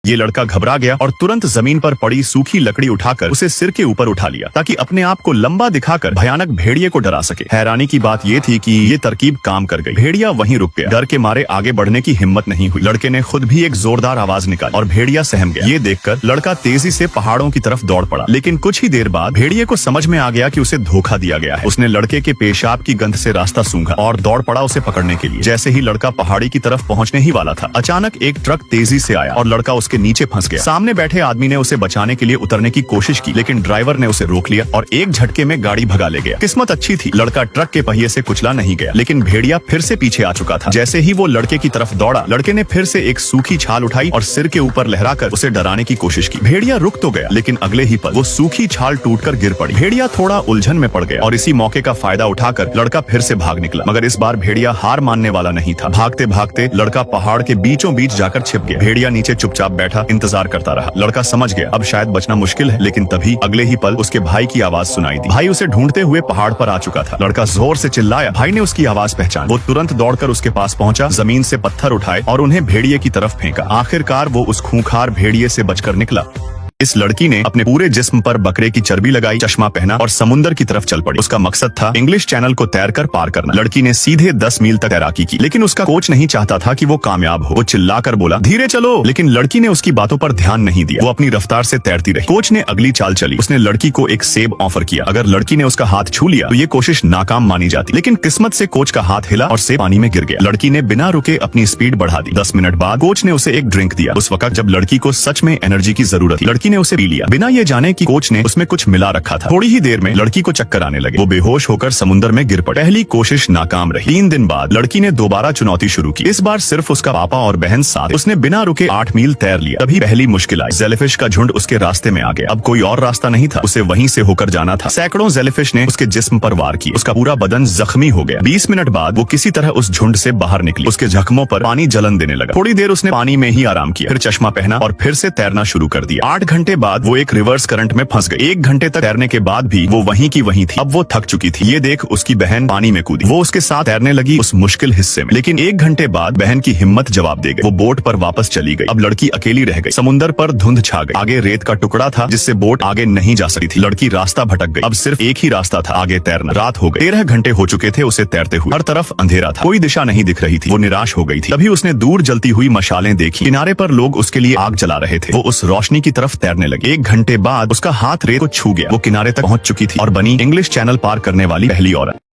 ये लड़का घबरा गया और तुरंत जमीन पर पड़ी सूखी लकड़ी उठाकर उसे सिर के ऊपर उठा लिया ताकि अपने आप को लंबा दिखाकर भयानक भेड़िए को डरा सके। हैरानी की बात ये थी कि ये तरकीब काम कर गई। भेड़िया वहीं रुक गया। डर के मारे आगे बढ़ने की हिम्मत नहीं हुई। लड़के ने खुद भी एक जोरदार आवाज निकाली और भेड़िया सहम गया। ये देखकर लड़का तेजी से पहाड़ों की तरफ दौड़ पड़ा, लेकिन कुछ ही देर बाद भेड़िए को समझ में आ गया कि उसे धोखा दिया गया है। उसने लड़के के पेशाब की गंध से रास्ता सूंघा और दौड़ पड़ा उसे पकड़ने के लिए। जैसे ही लड़का पहाड़ी की तरफ पहुंचने ही वाला था, अचानक एक ट्रक तेजी से आया और लड़का उसके नीचे फंस गया। सामने बैठे आदमी ने उसे बचाने के लिए उतरने की कोशिश की, लेकिन ड्राइवर ने उसे रोक लिया और एक झटके में गाड़ी भगा ले गया। किस्मत अच्छी थी, लड़का ट्रक के पहिए से कुचला नहीं गया, लेकिन भेड़िया फिर से पीछे आ चुका था। जैसे ही वो लड़के की तरफ दौड़ा, लड़के ने फिर से एक सूखी छाल उठाई और सिर के ऊपर लहराकर उसे डराने की कोशिश की। भेड़िया रुक तो गया, लेकिन अगले ही पल वो सूखी छाल टूटकर गिर पड़ी। भेड़िया थोड़ा उलझन में पड़ गया और इसी मौके का फायदा उठाकर लड़का फिर से भाग निकला, मगर इस बार भेड़िया हार मानने वाला नहीं था। भागते भागते लड़का पहाड़ के बीचों बीच जाकर छिप गया। भेड़िया नीचे चुपचाप बैठा इंतजार करता रहा। लड़का समझ गया अब शायद बचना मुश्किल है, लेकिन तभी अगले ही पल उसके भाई की आवाज सुनाई दी। भाई उसे ढूंढते हुए पहाड़ पर आ चुका था। लड़का जोर से चिल्लाया। भाई ने उसकी आवाज पहचान। वो तुरंत दौड़कर उसके पास पहुंचा, जमीन से पत्थर उठाए और उन्हें भेड़िए की तरफ फेंका। आखिरकार वो उस खूंखार भेड़िए से बचकर निकला। इस लड़की ने अपने पूरे जिस्म पर बकरे की चर्बी लगाई, चश्मा पहना और समुद्र की तरफ चल पड़ी। उसका मकसद था इंग्लिश चैनल को तैरकर पार करना। लड़की ने सीधे 10 मील तक तैराकी की, लेकिन उसका कोच नहीं चाहता था कि वो कामयाब हो। वो चिल्लाकर बोला, धीरे चलो, लेकिन लड़की ने उसकी बातों पर ध्यान नहीं दिया। वो अपनी रफ्तार से तैरती रही। कोच ने अगली चाल चली। उसने लड़की को एक सेब ऑफर किया। अगर लड़की ने उसका हाथ छू लिया तो ये कोशिश नाकाम मानी जाती, लेकिन किस्मत से कोच का हाथ हिला और सेब पानी में गिर गया। लड़की ने बिना रुके अपनी स्पीड बढ़ा दी। 10 मिनट बाद कोच ने उसे एक ड्रिंक दिया। उस वक्त जब लड़की को सच में एनर्जी की जरूरत थी, लड़की ने उसे पी लिया, बिना ये जाने कि कोच ने उसमें कुछ मिला रखा था। थोड़ी ही देर में लड़की को चक्कर आने लगे। वो बेहोश होकर समुद्र में गिर पड़ी। पहली कोशिश नाकाम रही। 3 दिन बाद लड़की ने दोबारा चुनौती शुरू की। इस बार सिर्फ उसका पापा और बहन साथ। उसने बिना रुके 8 मील तैर लिया। तभी पहली मुश्किल आई। जेलीफिश का झुंड उसके रास्ते में आ गया। अब कोई और रास्ता नहीं था, उसे वहीं से होकर जाना था। सैकड़ों जेलीफिश ने उसके जिस्म पर वार किए। उसका पूरा बदन जख्मी हो गया। 20 मिनट बाद वो किसी तरह उस झुंड से बाहर निकली। उसके जख्मों पर पानी जलन देने लगा। थोड़ी देर उसने पानी में ही आराम किया, फिर चश्मा पहना और फिर से तैरना शुरू कर दिया। 8 घंटे बाद वो एक रिवर्स करंट में फंस गई। 1 घंटे तक तैरने के बाद भी वो वहीं की वहीं थी। अब वो थक चुकी थी। ये देख उसकी बहन पानी में कूदी। वो उसके साथ तैरने लगी उस मुश्किल हिस्से में, लेकिन 1 घंटे बाद बहन की हिम्मत जवाब दे गई। वो बोट पर वापस चली गई। अब लड़की अकेली रह गई। समुद्र पर धुंध छा गई। आगे रेत का टुकड़ा था जिससे बोट आगे नहीं जा सकती थी। लड़की रास्ता भटक गई। अब सिर्फ एक ही रास्ता था, आगे तैरना। रात हो गई। 13 घंटे हो चुके थे उसे तैरते हुए। हर तरफ अंधेरा था, कोई दिशा नहीं दिख रही थी। वो निराश हो गई थी। तभी उसने दूर जलती हुई मशालें देखी। किनारे पर लोग उसके लिए आग जला रहे थे। वो उस रोशनी की तरफ तैरने लगी। 1 घंटे बाद उसका हाथ रेत को छू गया। वो किनारे तक पहुंच चुकी थी और बनी इंग्लिश चैनल पार करने वाली पहली औरत।